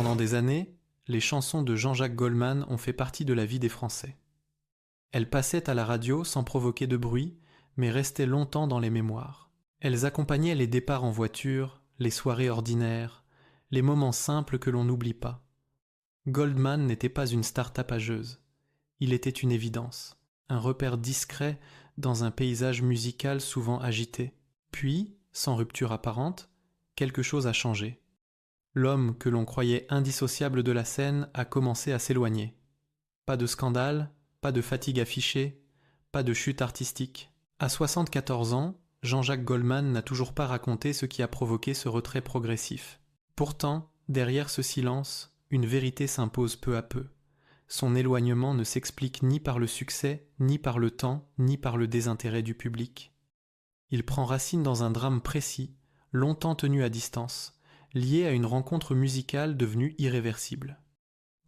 Pendant des années, les chansons de Jean-Jacques Goldman ont fait partie de la vie des Français. Elles passaient à la radio sans provoquer de bruit, mais restaient longtemps dans les mémoires. Elles accompagnaient les départs en voiture, les soirées ordinaires, les moments simples que l'on n'oublie pas. Goldman n'était pas une star tapageuse. Il était une évidence, un repère discret dans un paysage musical souvent agité. Puis, sans rupture apparente, quelque chose a changé. L'homme que l'on croyait indissociable de la scène a commencé à s'éloigner. Pas de scandale, pas de fatigue affichée, pas de chute artistique. À 74 ans, Jean-Jacques Goldman n'a toujours pas raconté ce qui a provoqué ce retrait progressif. Pourtant, derrière ce silence, une vérité s'impose peu à peu. Son éloignement ne s'explique ni par le succès, ni par le temps, ni par le désintérêt du public. Il prend racine dans un drame précis, longtemps tenu à distance, lié à une rencontre musicale devenue irréversible.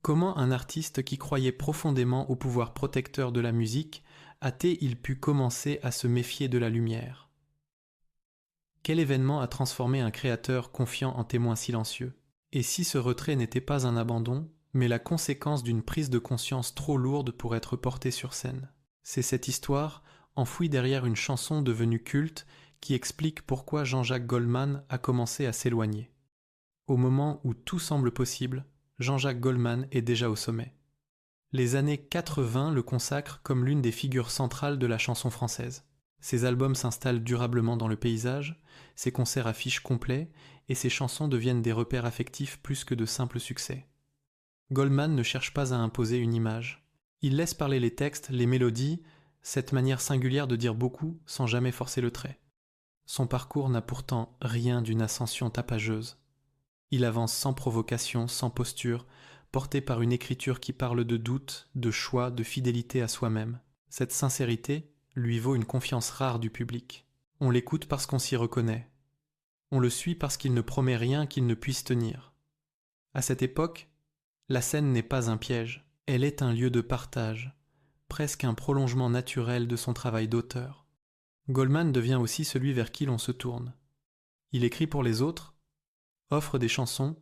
Comment un artiste qui croyait profondément au pouvoir protecteur de la musique a-t-il pu commencer à se méfier de la lumière ? Quel événement a transformé un créateur confiant en témoin silencieux ? Et si ce retrait n'était pas un abandon, mais la conséquence d'une prise de conscience trop lourde pour être portée sur scène ? C'est cette histoire, enfouie derrière une chanson devenue culte, qui explique pourquoi Jean-Jacques Goldman a commencé à s'éloigner. Au moment où tout semble possible, Jean-Jacques Goldman est déjà au sommet. Les années 80 le consacrent comme l'une des figures centrales de la chanson française. Ses albums s'installent durablement dans le paysage, ses concerts affichent complets et ses chansons deviennent des repères affectifs plus que de simples succès. Goldman ne cherche pas à imposer une image. Il laisse parler les textes, les mélodies, cette manière singulière de dire beaucoup sans jamais forcer le trait. Son parcours n'a pourtant rien d'une ascension tapageuse. Il avance sans provocation, sans posture, porté par une écriture qui parle de doute, de choix, de fidélité à soi-même. Cette sincérité lui vaut une confiance rare du public. On l'écoute parce qu'on s'y reconnaît. On le suit parce qu'il ne promet rien qu'il ne puisse tenir. À cette époque, la scène n'est pas un piège, elle est un lieu de partage, presque un prolongement naturel de son travail d'auteur. Goldman devient aussi celui vers qui l'on se tourne. Il écrit pour les autres, offre des chansons,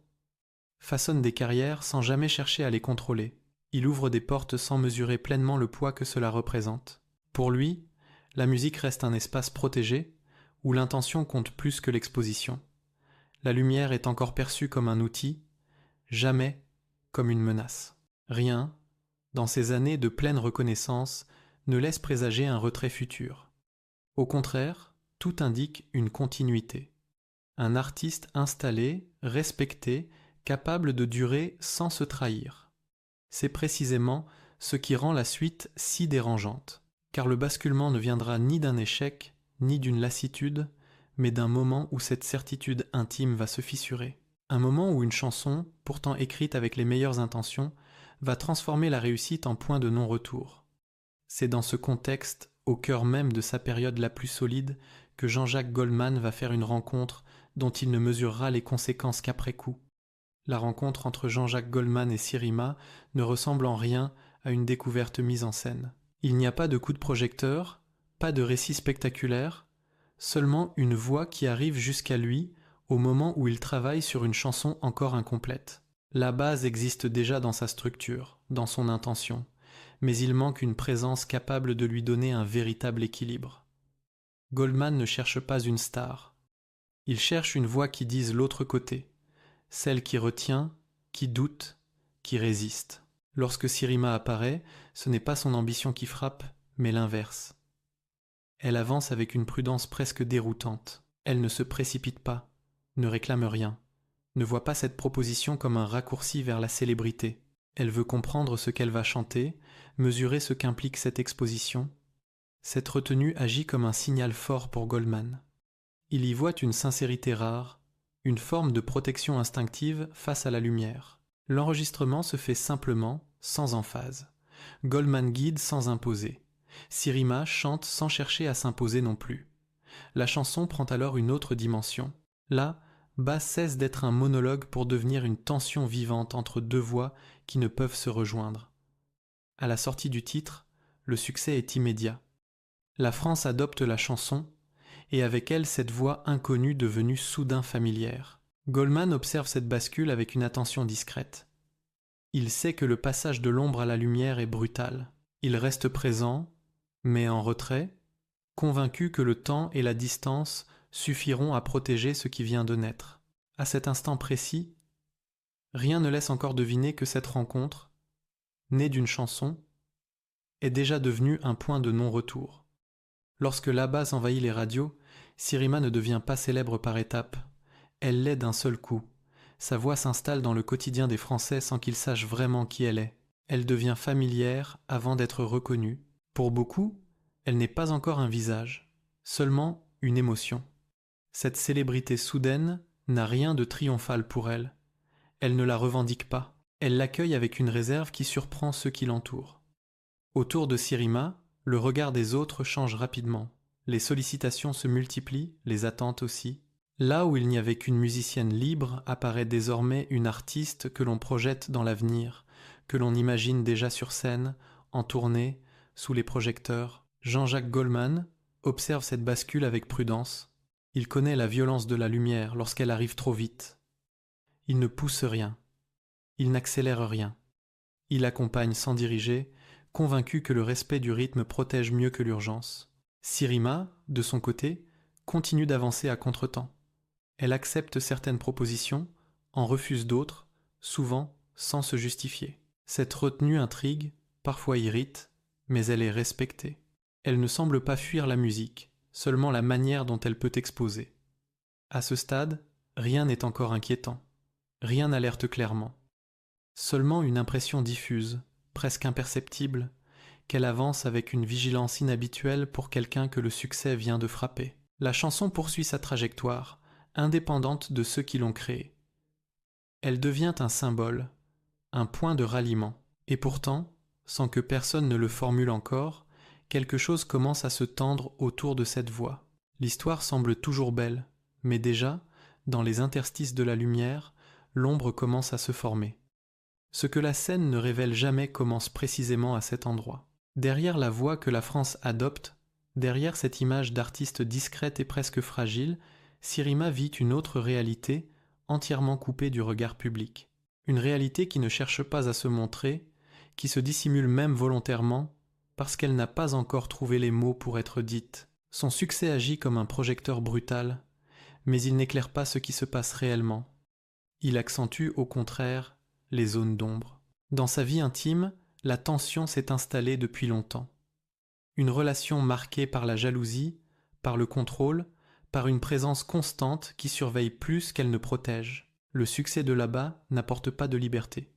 façonne des carrières sans jamais chercher à les contrôler. Il ouvre des portes sans mesurer pleinement le poids que cela représente. Pour lui, la musique reste un espace protégé où l'intention compte plus que l'exposition. La lumière est encore perçue comme un outil, jamais comme une menace. Rien, dans ces années de pleine reconnaissance, ne laisse présager un retrait futur. Au contraire, tout indique une continuité. Un artiste installé, respecté, capable de durer sans se trahir. C'est précisément ce qui rend la suite si dérangeante, car le basculement ne viendra ni d'un échec, ni d'une lassitude, mais d'un moment où cette certitude intime va se fissurer. Un moment où une chanson, pourtant écrite avec les meilleures intentions, va transformer la réussite en point de non-retour. C'est dans ce contexte, au cœur même de sa période la plus solide, que Jean-Jacques Goldman va faire une rencontre dont il ne mesurera les conséquences qu'après coup. La rencontre entre Jean-Jacques Goldman et Sirima ne ressemble en rien à une découverte mise en scène. Il n'y a pas de coup de projecteur, pas de récit spectaculaire, seulement une voix qui arrive jusqu'à lui au moment où il travaille sur une chanson encore incomplète. La base existe déjà dans sa structure, dans son intention, mais il manque une présence capable de lui donner un véritable équilibre. Goldman ne cherche pas une star. Il cherche une voix qui dise l'autre côté, celle qui retient, qui doute, qui résiste. Lorsque Sirima apparaît, ce n'est pas son ambition qui frappe, mais l'inverse. Elle avance avec une prudence presque déroutante. Elle ne se précipite pas, ne réclame rien, ne voit pas cette proposition comme un raccourci vers la célébrité. Elle veut comprendre ce qu'elle va chanter, mesurer ce qu'implique cette exposition. Cette retenue agit comme un signal fort pour Goldman. Il y voit une sincérité rare, une forme de protection instinctive face à la lumière. L'enregistrement se fait simplement, sans emphase. Goldman guide sans imposer. Sirima chante sans chercher à s'imposer non plus. La chanson prend alors une autre dimension. Là, Bas cesse d'être un monologue pour devenir une tension vivante entre deux voix qui ne peuvent se rejoindre. À la sortie du titre, le succès est immédiat. La France adopte la chanson, et avec elle cette voix inconnue devenue soudain familière. Goldman observe cette bascule avec une attention discrète. Il sait que le passage de l'ombre à la lumière est brutal. Il reste présent, mais en retrait, convaincu que le temps et la distance suffiront à protéger ce qui vient de naître. À cet instant précis, rien ne laisse encore deviner que cette rencontre, née d'une chanson, est déjà devenue un point de non-retour. Lorsque l'Abbas envahit les radios, Sirima ne devient pas célèbre par étapes. Elle l'est d'un seul coup. Sa voix s'installe dans le quotidien des Français sans qu'ils sachent vraiment qui elle est. Elle devient familière avant d'être reconnue. Pour beaucoup, elle n'est pas encore un visage, seulement une émotion. Cette célébrité soudaine n'a rien de triomphal pour elle. Elle ne la revendique pas. Elle l'accueille avec une réserve qui surprend ceux qui l'entourent. Autour de Sirima, le regard des autres change rapidement. Les sollicitations se multiplient, les attentes aussi. Là où il n'y avait qu'une musicienne libre apparaît désormais une artiste que l'on projette dans l'avenir, que l'on imagine déjà sur scène, en tournée, sous les projecteurs. Jean-Jacques Goldman observe cette bascule avec prudence. Il connaît la violence de la lumière lorsqu'elle arrive trop vite. Il ne pousse rien. Il n'accélère rien. Il accompagne sans diriger, convaincu que le respect du rythme protège mieux que l'urgence. Sirima, de son côté, continue d'avancer à contretemps. Elle accepte certaines propositions, en refuse d'autres, souvent sans se justifier. Cette retenue intrigue, parfois irrite, mais elle est respectée. Elle ne semble pas fuir la musique, seulement la manière dont elle peut exposer. À ce stade, rien n'est encore inquiétant, rien n'alerte clairement. Seulement une impression diffuse, presque imperceptible, qu'elle avance avec une vigilance inhabituelle pour quelqu'un que le succès vient de frapper. La chanson poursuit sa trajectoire, indépendante de ceux qui l'ont créée. Elle devient un symbole, un point de ralliement. Et pourtant, sans que personne ne le formule encore, quelque chose commence à se tendre autour de cette voix. L'histoire semble toujours belle, mais déjà, dans les interstices de la lumière, l'ombre commence à se former. Ce que la scène ne révèle jamais commence précisément à cet endroit. Derrière la voix que la France adopte, derrière cette image d'artiste discrète et presque fragile, Sirima vit une autre réalité entièrement coupée du regard public. Une réalité qui ne cherche pas à se montrer, qui se dissimule même volontairement, parce qu'elle n'a pas encore trouvé les mots pour être dite. Son succès agit comme un projecteur brutal, mais il n'éclaire pas ce qui se passe réellement. Il accentue, au contraire, les zones d'ombre. Dans sa vie intime, la tension s'est installée depuis longtemps. Une relation marquée par la jalousie, par le contrôle, par une présence constante qui surveille plus qu'elle ne protège. Le succès de là-bas n'apporte pas de liberté.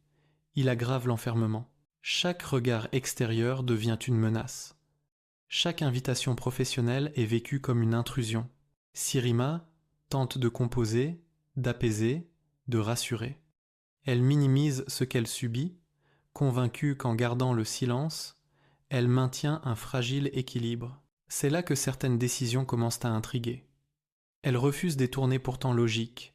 Il aggrave l'enfermement. Chaque regard extérieur devient une menace. Chaque invitation professionnelle est vécue comme une intrusion. Sirima tente de composer, d'apaiser, de rassurer. Elle minimise ce qu'elle subit, convaincue qu'en gardant le silence, elle maintient un fragile équilibre. C'est là que certaines décisions commencent à intriguer. Elle refuse des tournées pourtant logiques.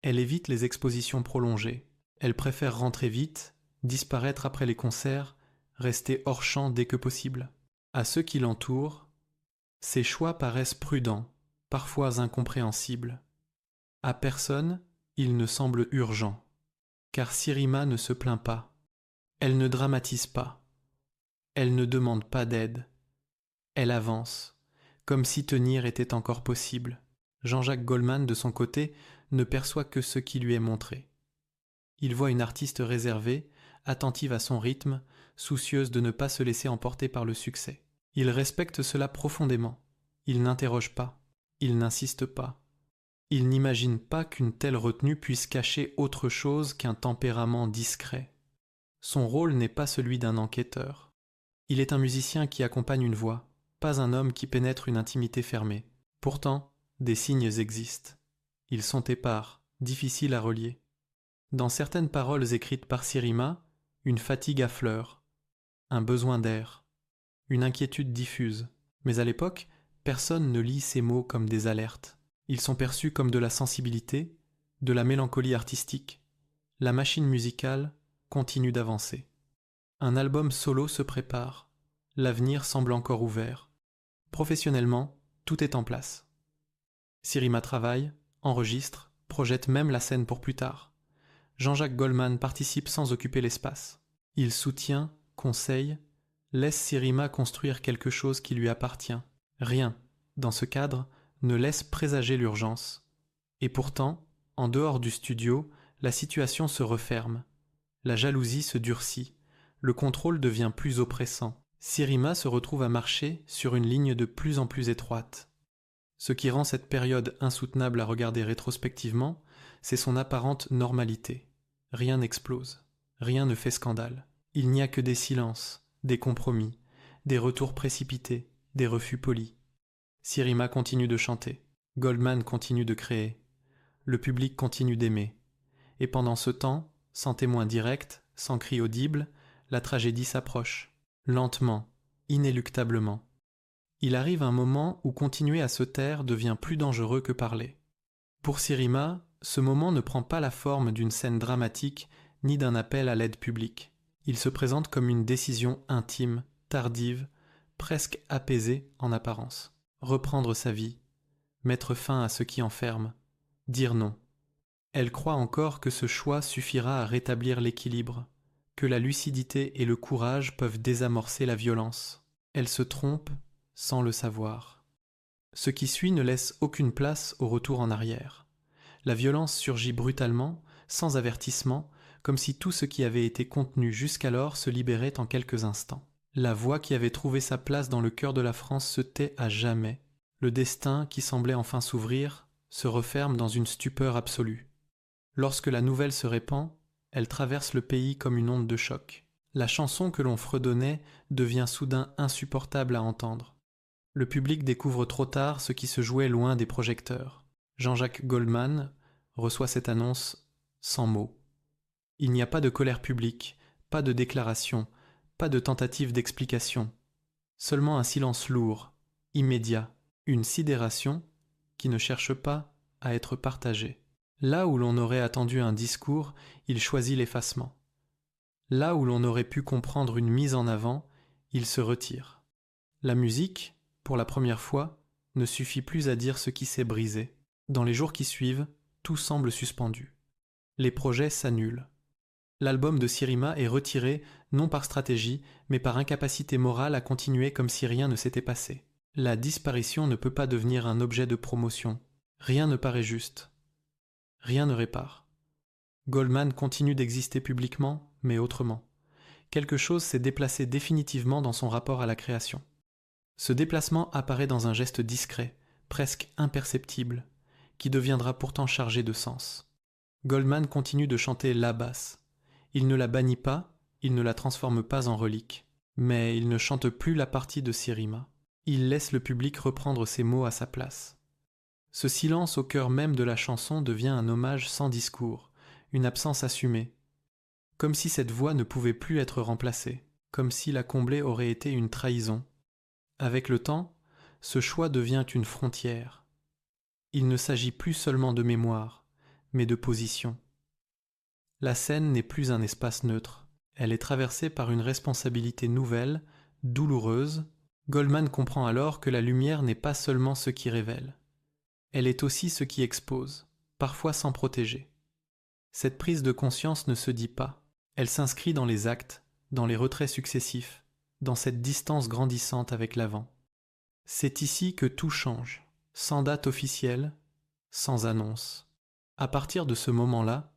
Elle évite les expositions prolongées. Elle préfère rentrer vite, disparaître après les concerts, rester hors champ dès que possible. À ceux qui l'entourent, ses choix paraissent prudents, parfois incompréhensibles. À personne, ils ne semblent urgents, car Sirima ne se plaint pas. Elle ne dramatise pas. Elle ne demande pas d'aide. Elle avance, comme si tenir était encore possible. Jean-Jacques Goldman, de son côté, ne perçoit que ce qui lui est montré. Il voit une artiste réservée, attentive à son rythme, soucieuse de ne pas se laisser emporter par le succès. Il respecte cela profondément. Il n'interroge pas. Il n'insiste pas. Il n'imagine pas qu'une telle retenue puisse cacher autre chose qu'un tempérament discret. Son rôle n'est pas celui d'un enquêteur. Il est un musicien qui accompagne une voix, pas un homme qui pénètre une intimité fermée. Pourtant, des signes existent. Ils sont épars, difficiles à relier. Dans certaines paroles écrites par Sirima, une fatigue affleure, un besoin d'air, une inquiétude diffuse. Mais à l'époque, personne ne lit ces mots comme des alertes. Ils sont perçus comme de la sensibilité, de la mélancolie artistique. La machine musicale continue d'avancer. Un album solo se prépare. L'avenir semble encore ouvert. Professionnellement, tout est en place. Sirima travaille, enregistre, projette même la scène pour plus tard. Jean-Jacques Goldman participe sans occuper l'espace. Il soutient, conseille, laisse Sirima construire quelque chose qui lui appartient. Rien, dans ce cadre, ne laisse présager l'urgence. Et pourtant, en dehors du studio, la situation se referme. La jalousie se durcit. Le contrôle devient plus oppressant. Sirima se retrouve à marcher sur une ligne de plus en plus étroite. Ce qui rend cette période insoutenable à regarder rétrospectivement, c'est son apparente normalité. Rien n'explose, rien ne fait scandale. Il n'y a que des silences, des compromis, des retours précipités, des refus polis. Sirima continue de chanter, Goldman continue de créer, le public continue d'aimer. Et pendant ce temps, sans témoin direct, sans cri audible, la tragédie s'approche, lentement, inéluctablement. Il arrive un moment où continuer à se taire devient plus dangereux que parler. Pour Sirima, ce moment ne prend pas la forme d'une scène dramatique ni d'un appel à l'aide publique. Il se présente comme une décision intime, tardive, presque apaisée en apparence. Reprendre sa vie, mettre fin à ce qui enferme, dire non. Elle croit encore que ce choix suffira à rétablir l'équilibre, que la lucidité et le courage peuvent désamorcer la violence. Elle se trompe sans le savoir. Ce qui suit ne laisse aucune place au retour en arrière. La violence surgit brutalement, sans avertissement, comme si tout ce qui avait été contenu jusqu'alors se libérait en quelques instants. La voix qui avait trouvé sa place dans le cœur de la France se tait à jamais. Le destin, qui semblait enfin s'ouvrir, se referme dans une stupeur absolue. Lorsque la nouvelle se répand, elle traverse le pays comme une onde de choc. La chanson que l'on fredonnait devient soudain insupportable à entendre. Le public découvre trop tard ce qui se jouait loin des projecteurs. Jean-Jacques Goldman reçoit cette annonce sans mots. Il n'y a pas de colère publique, pas de déclaration, pas de tentative d'explication. Seulement un silence lourd, immédiat, une sidération qui ne cherche pas à être partagée. Là où l'on aurait attendu un discours, il choisit l'effacement. Là où l'on aurait pu comprendre une mise en avant, il se retire. La musique, pour la première fois, ne suffit plus à dire ce qui s'est brisé. Dans les jours qui suivent, tout semble suspendu. Les projets s'annulent. L'album de Sirima est retiré non par stratégie, mais par incapacité morale à continuer comme si rien ne s'était passé. La disparition ne peut pas devenir un objet de promotion. Rien ne paraît juste. Rien ne répare. Goldman continue d'exister publiquement, mais autrement. Quelque chose s'est déplacé définitivement dans son rapport à la création. Ce déplacement apparaît dans un geste discret, presque imperceptible, qui deviendra pourtant chargé de sens. Goldman continue de chanter la basse. Il ne la bannit pas, il ne la transforme pas en relique. Mais il ne chante plus la partie de Sirima. Il laisse le public reprendre ses mots à sa place. Ce silence au cœur même de la chanson devient un hommage sans discours, une absence assumée. Comme si cette voix ne pouvait plus être remplacée, comme si la combler aurait été une trahison. Avec le temps, ce choix devient une frontière. Il ne s'agit plus seulement de mémoire, mais de position. La scène n'est plus un espace neutre. Elle est traversée par une responsabilité nouvelle, douloureuse. Goldman comprend alors que la lumière n'est pas seulement ce qui révèle. Elle est aussi ce qui expose, parfois sans protéger. Cette prise de conscience ne se dit pas. Elle s'inscrit dans les actes, dans les retraits successifs, dans cette distance grandissante avec l'avant. C'est ici que tout change, sans date officielle, sans annonce. À partir de ce moment-là,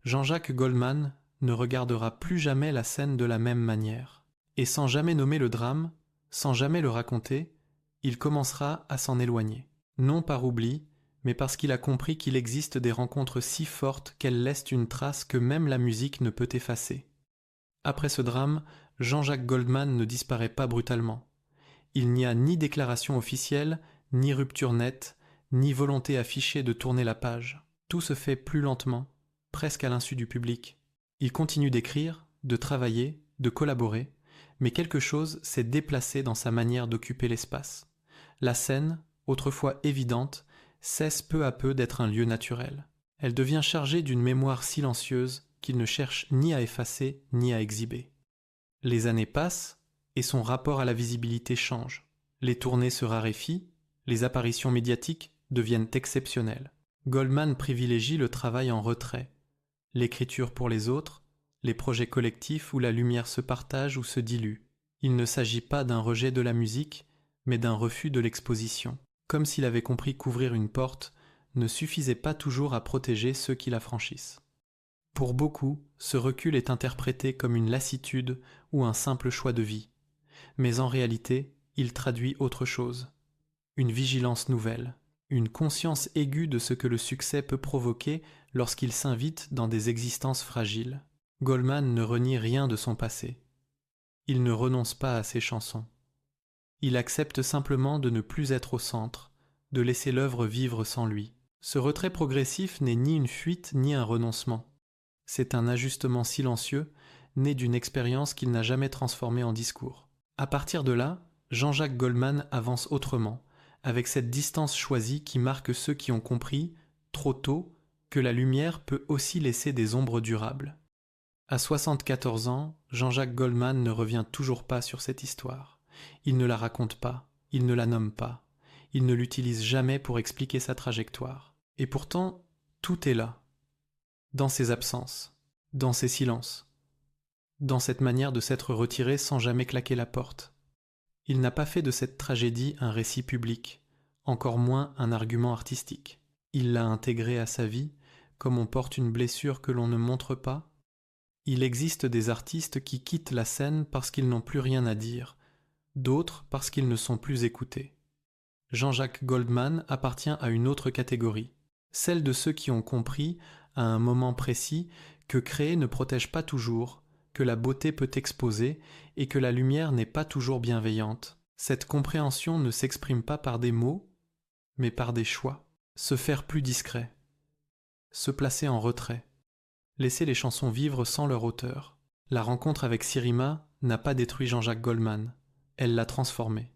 Jean-Jacques Goldman ne regardera plus jamais la scène de la même manière. Et sans jamais nommer le drame, sans jamais le raconter, il commencera à s'en éloigner. Non par oubli, mais parce qu'il a compris qu'il existe des rencontres si fortes qu'elles laissent une trace que même la musique ne peut effacer. Après ce drame, Jean-Jacques Goldman ne disparaît pas brutalement. Il n'y a ni déclaration officielle, ni rupture nette, ni volonté affichée de tourner la page. Tout se fait plus lentement, presque à l'insu du public. Il continue d'écrire, de travailler, de collaborer, mais quelque chose s'est déplacé dans sa manière d'occuper l'espace. La scène, autrefois évidente, cesse peu à peu d'être un lieu naturel. Elle devient chargée d'une mémoire silencieuse qu'il ne cherche ni à effacer ni à exhiber. Les années passent et son rapport à la visibilité change. Les tournées se raréfient, les apparitions médiatiques deviennent exceptionnelles. Goldman privilégie le travail en retrait, l'écriture pour les autres, les projets collectifs où la lumière se partage ou se dilue. Il ne s'agit pas d'un rejet de la musique, mais d'un refus de l'exposition, comme s'il avait compris qu'ouvrir une porte ne suffisait pas toujours à protéger ceux qui la franchissent. Pour beaucoup, ce recul est interprété comme une lassitude ou un simple choix de vie, mais en réalité, il traduit autre chose, une vigilance nouvelle, une conscience aiguë de ce que le succès peut provoquer lorsqu'il s'invite dans des existences fragiles. Goldman ne renie rien de son passé. Il ne renonce pas à ses chansons. Il accepte simplement de ne plus être au centre, de laisser l'œuvre vivre sans lui. Ce retrait progressif n'est ni une fuite ni un renoncement. C'est un ajustement silencieux, né d'une expérience qu'il n'a jamais transformée en discours. À partir de là, Jean-Jacques Goldman avance autrement, avec cette distance choisie qui marque ceux qui ont compris, trop tôt, que la lumière peut aussi laisser des ombres durables. À 74 ans, Jean-Jacques Goldman ne revient toujours pas sur cette histoire. Il ne la raconte pas, il ne la nomme pas, il ne l'utilise jamais pour expliquer sa trajectoire. Et pourtant, tout est là, dans ses absences, dans ses silences, dans cette manière de s'être retiré sans jamais claquer la porte. Il n'a pas fait de cette tragédie un récit public, encore moins un argument artistique. Il l'a intégrée à sa vie, comme on porte une blessure que l'on ne montre pas. Il existe des artistes qui quittent la scène parce qu'ils n'ont plus rien à dire, d'autres parce qu'ils ne sont plus écoutés. Jean-Jacques Goldman appartient à une autre catégorie, celle de ceux qui ont compris, à un moment précis, que créer ne protège pas toujours, que la beauté peut exposer et que la lumière n'est pas toujours bienveillante. Cette compréhension ne s'exprime pas par des mots, mais par des choix. Se faire plus discret, se placer en retrait, laisser les chansons vivre sans leur auteur. La rencontre avec Sirima n'a pas détruit Jean-Jacques Goldman, elle l'a transformé.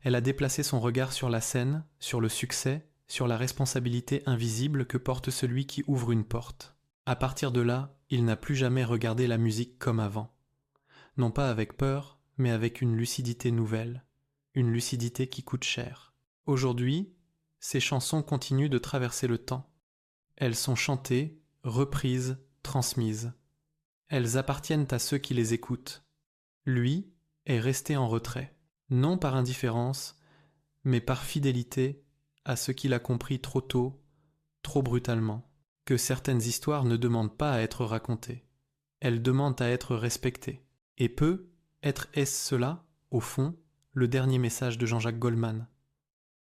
Elle a déplacé son regard sur la scène, sur le succès, sur la responsabilité invisible que porte celui qui ouvre une porte. À partir de là, il n'a plus jamais regardé la musique comme avant. Non pas avec peur, mais avec une lucidité nouvelle, une lucidité qui coûte cher. Aujourd'hui, ces chansons continuent de traverser le temps. Elles sont chantées, reprises, transmises. Elles appartiennent à ceux qui les écoutent. Lui est resté en retrait, non par indifférence, mais par fidélité à ce qu'il a compris trop tôt, trop brutalement, que certaines histoires ne demandent pas à être racontées, elles demandent à être respectées. Et est-ce cela, au fond, le dernier message de Jean-Jacques Goldman.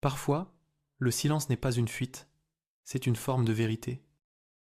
Parfois, le silence n'est pas une fuite, c'est une forme de vérité.